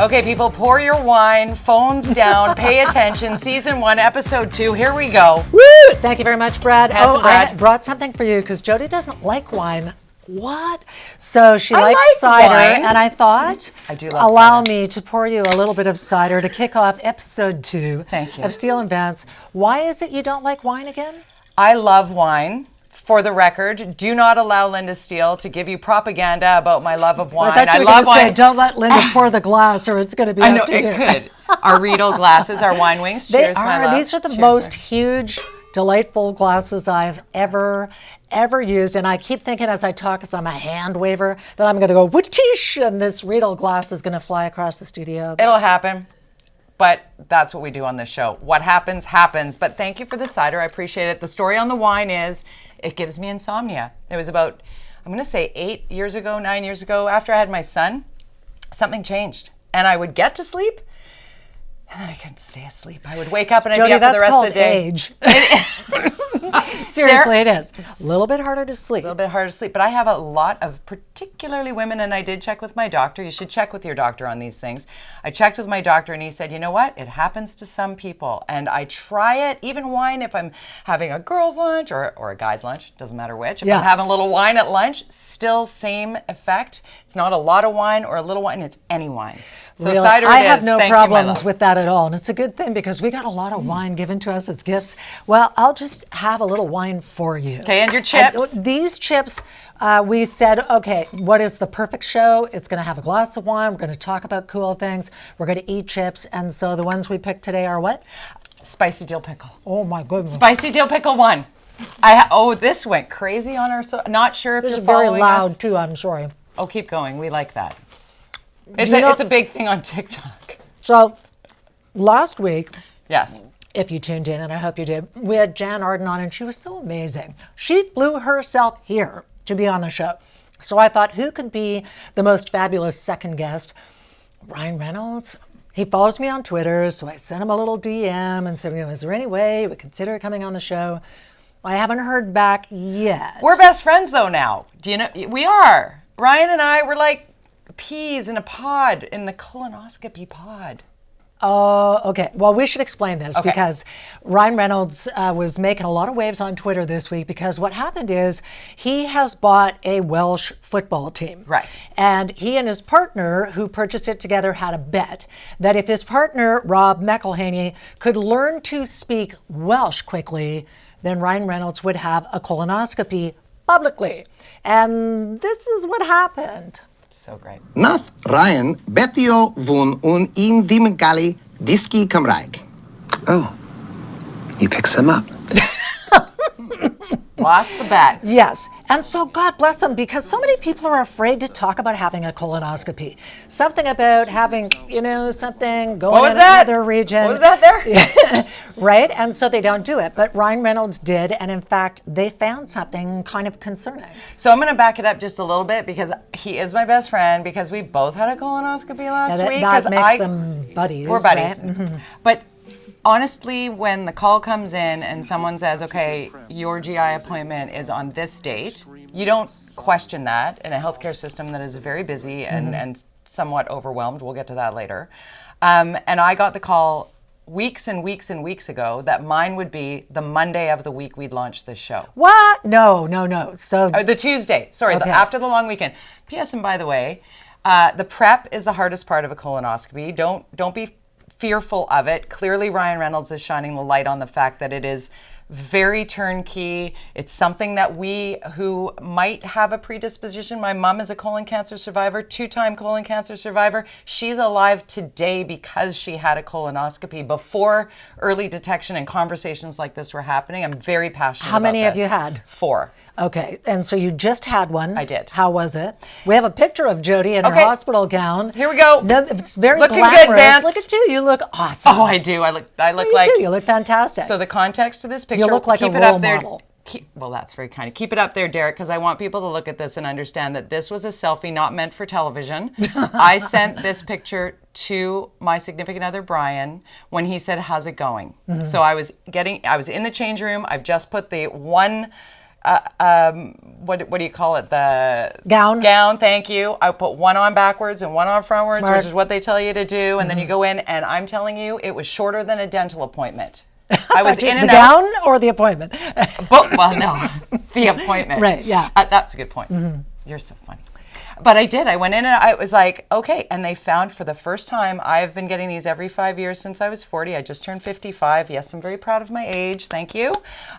Okay, people, pour your wine, phones down, pay attention. Season 1, episode 2. Here we go. Woo! Thank you very much, Brad. Brad. I brought something for you because Jody doesn't like wine. What? So she likes like cider, wine. and I thought, I do love allow cider. me to pour you a little bit of cider to kick off episode 2 Thank you. of Steele and Vance. Why is it you don't like wine again? I love wine. For the record, do not allow Lynda Steele to give you propaganda about my love of wine. I thought you were love going to say, wine. don't let Lynda pour the glass or it's going to be I know, up to you. it could. Our Riedel glasses, our wine wings. They Cheers, my are. love. These are the Cheers, most my- huge, delightful glasses I've ever used. And I keep thinking as I talk, as I'm a hand waver, that I'm going to go, whoosh, and this Riedel glass is going to fly across the studio. It'll happen. But that's what we do on this show. What happens, happens. But thank you for the cider. I appreciate it. The story on the wine is it gives me insomnia. It was about, I'm going to say 9 years ago, after I had my son, something changed. And I would get to sleep, and then I couldn't stay asleep. I would wake up and I'd Jody, be up for the that's rest called of the day. age. Seriously, it is. A little bit harder to sleep. A little bit harder to sleep, but I have a lot of particularly women, and I did check with my doctor. You should check with your doctor on these things. I checked with my doctor and he said, you know what? It happens to some people, and I try it, even wine, if I'm having a girl's lunch or a guy's lunch, doesn't matter which. If I'm having a little wine at lunch, still same effect. It's not a lot of wine or a little wine, it's any wine. So Really? cider I it have is. no Thank you, my problems love. with that at all. And it's a good thing because we got a lot of wine given to us as gifts. Well, I'll just have a little wine for you. Okay, and your chips. These chips, we said, okay, what is the perfect show? It's going to have a glass of wine. We're going to talk about cool things. We're going to eat chips. And so the ones we picked today are what? Spicy dill pickle. Oh, my goodness. Spicy dill pickle 1. This went crazy on our. Not sure if This you're is very following loud, us. too. I'm sorry. Oh, keep going. We like that. It's You know- it's a big thing on TikTok. So last week, Yes. if you tuned in, and I hope you did, we had Jan Arden on, and she was so amazing. She flew herself here to be on the show. So I thought, who could be the most fabulous second guest? Ryan Reynolds. He follows me on Twitter, so I sent him a little DM and said, is there any way you would consider coming on the show? I haven't heard back yet. We're best friends, though, now. Do you know? We are. Ryan and I were like peas in a pod, in the colonoscopy pod. Oh, okay. Well, we should explain this Okay. because Ryan Reynolds was making a lot of waves on Twitter this week because what happened is he has bought a Welsh football team. Right. And he and his partner, who purchased it together, had a bet that if his partner, Rob McElhaney, could learn to speak Welsh quickly, then Ryan Reynolds would have a colonoscopy publicly. And this is what happened. So great. Nath Ryan betio vun un dim gali diski Cymraeg. Oh, you picked some up. Lost the bet. Yes. And so God bless them because so many people are afraid to talk about having a colonoscopy. Something about having, something going What was in that? another region. What was that there? Right? And so they don't do it. But Ryan Reynolds did. And in fact, they found something kind of concerning. So I'm going to back it up just a little bit because he is my best friend because we both had a colonoscopy last That, week. that 'cause makes them buddies. We're buddies. Right? Mm-hmm. But honestly, when the call comes in and someone says, okay, your GI appointment is on this date, you don't question that in a healthcare system that is very busy and somewhat overwhelmed. We'll get to that later. And I got the call weeks and weeks and weeks ago that mine would be the Monday of the week we'd launch this show. What? No. So The Tuesday, sorry, Okay. after the long weekend. P.S. and by the way, the prep is the hardest part of a colonoscopy. Don't be fearful of it. Clearly, Ryan Reynolds is shining the light on the fact that it is very turnkey. It's something that we who might have a predisposition. My mom is a colon cancer survivor, 2-time colon cancer survivor. She's alive today because she had a colonoscopy before early detection and conversations like this were happening. I'm very passionate How many about have this. you had? 4. Okay, and so you just had one. I did. How was it? We have a picture of Jody in her Okay. hospital gown. Here we go. No, it's very Looking glamorous. good, Vance. Look at you. You look awesome. Oh, I do. I look you like. do. You look fantastic. So the context to this picture. You look like keep a it up role there. model. Well, that's very kind. Keep it up there, Derek, because I want people to look at this and understand that this was a selfie not meant for television. I sent this picture to my significant other, Brian, when he said, "How's it going?" So I was in the change room. I've just put the one what do you call it? The Gown. Gown, thank you. I put one on backwards and one on frontwards, Smart. which is what they tell you to do. And then you go in, and I'm telling you, it was shorter than a dental appointment. I was in and the out. gown or the appointment? Well, no, the appointment. Right, yeah. That's a good point. You're so funny. But I did. I went in and I was like, okay. And they found for the first time, I've been getting these every 5 years since I was 40. I just turned 55. Yes, I'm very proud of my age. Thank you.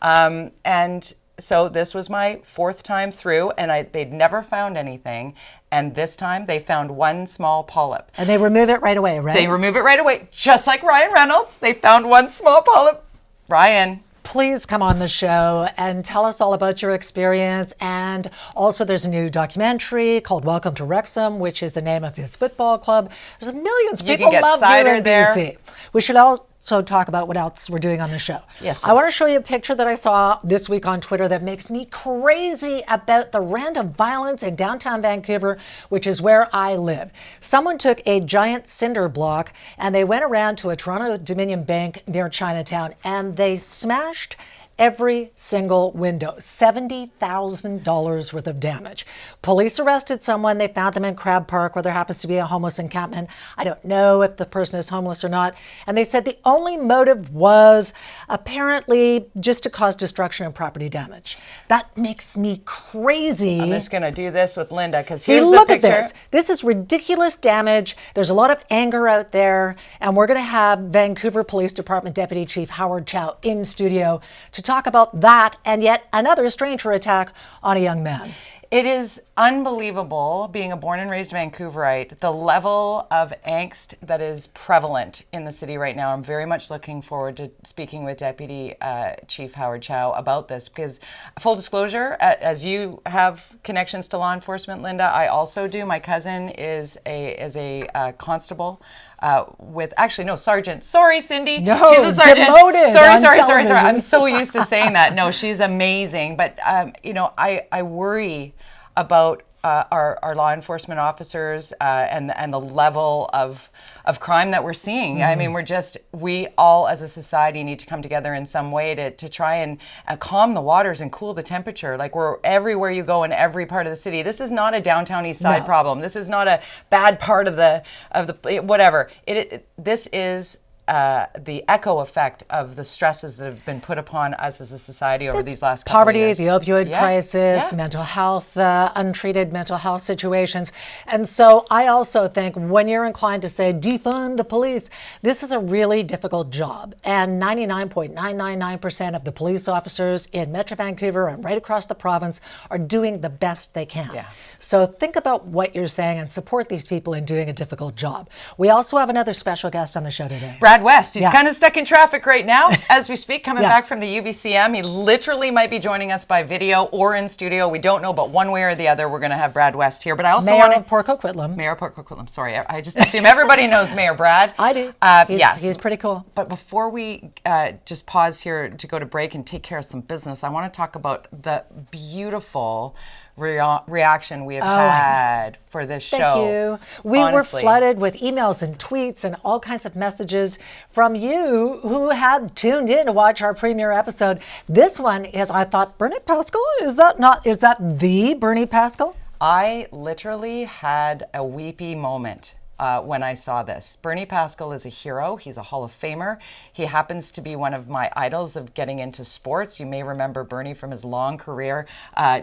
And so this was my fourth time through, and they'd never found anything. And this time they found one small polyp. And they remove it right away, right? They remove it right away, just like Ryan Reynolds. They found one small polyp. Ryan. Please come on the show and tell us all about your experience. And also there's a new documentary called Welcome to Wrexham, which is the name of his football club. There's millions of people can get love cider you in there. BC. We should also talk about what else we're doing on the show. Yes, I want to show you a picture that I saw this week on Twitter that makes me crazy about the random violence in downtown Vancouver, which is where I live. Someone took a giant cinder block and they went around to a Toronto Dominion Bank near Chinatown and they smashed every single window, $70,000 worth of damage. Police arrested someone. They found them in Crab Park where there happens to be a homeless encampment. I don't know if the person is homeless or not. And they said the only motive was apparently just to cause destruction and property damage. That makes me crazy. I'm just going to do this with Lynda because See, here's look the picture. at this. This is ridiculous damage. There's a lot of anger out there. And we're going to have Vancouver Police Department Deputy Chief Howard Chow in studio to talk about that and yet another stranger attack on a young man. It is unbelievable, being a born and raised Vancouverite, the level of angst that is prevalent in the city right now. I'm very much looking forward to speaking with Deputy Chief Howard Chow about this because, full disclosure, as you have connections to law enforcement, Lynda, I also do. My cousin is a constable. Sergeant. Sorry, Cindy. No, she's a sergeant. demoted Sorry. on I'm so used to saying that. No, she's amazing. But, I worry about our law enforcement officers and the level of crime that we're seeing. I mean, we all as a society need to come together in some way to try and calm the waters and cool the temperature. Like we're everywhere you go in every part of the city. This is not a downtown east side problem. This is not a bad part of the whatever. This is the echo effect of the stresses that have been put upon us as a society over these last couple poverty, of years. the opioid crisis, mental health, untreated mental health situations. And so I also think when you're inclined to say defund the police, this is a really difficult job. And 99.999% of the police officers in Metro Vancouver and right across the province are doing the best they can. Yeah. So think about what you're saying and support these people in doing a difficult job. We also have another special guest on the show today. Brad West. He's kind of stuck in traffic right now as we speak, coming Yeah. back from the UBCM. He literally might be joining us by video or in studio. We don't know, but one way or the other, we're going to have Brad West here. But I also want Mayor to... of Port Coquitlam. Mayor of Port Coquitlam. Sorry, I just assume everybody knows Mayor Brad. I do. Yes. He's pretty cool. But before we just pause here to go to break and take care of some business, I want to talk about the beautiful reaction we have had for this show. Thank you. We were flooded with emails and tweets and all kinds of messages from you who had tuned in to watch our premiere episode. This one is, I thought, Bernie Pascal? Is that the Bernie Pascal? I literally had a weepy moment when I saw this. Bernie Pascal is a hero. He's a Hall of Famer. He happens to be one of my idols of getting into sports. You may remember Bernie from his long career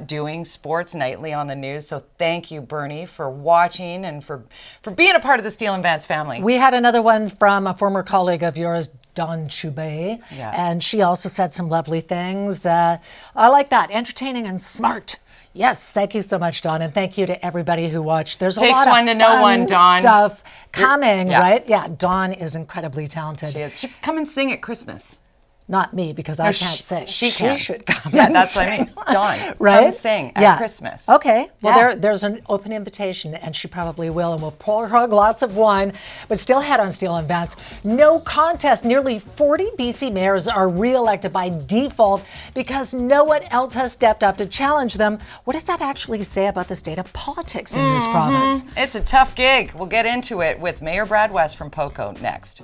doing sports nightly on the news. So thank you, Bernie, for watching and for being a part of the Steele and Vance family. We had another one from a former colleague of yours, Dawn Choubet, and she also said some lovely things. I like that, entertaining and smart. Yes, thank you so much, Dawn, and thank you to everybody who watched. There's a lot of one to know one, Dawn. Stuff coming, right? Yeah, Dawn is incredibly talented. She is. She come and sing at Christmas. Not me, because I can't sing. She can. Should come. Yeah, and that's sing. what I mean. Dawn, right? come sing at Christmas. Okay. Well, there's an open invitation, and she probably will, and we'll pour her lots of wine, but still head on Steele and Vance. No contest. Nearly 40 BC mayors are re-elected by default because no one else has stepped up to challenge them. What does that actually say about the state of politics in this province? It's a tough gig. We'll get into it with Mayor Brad West from POCO next.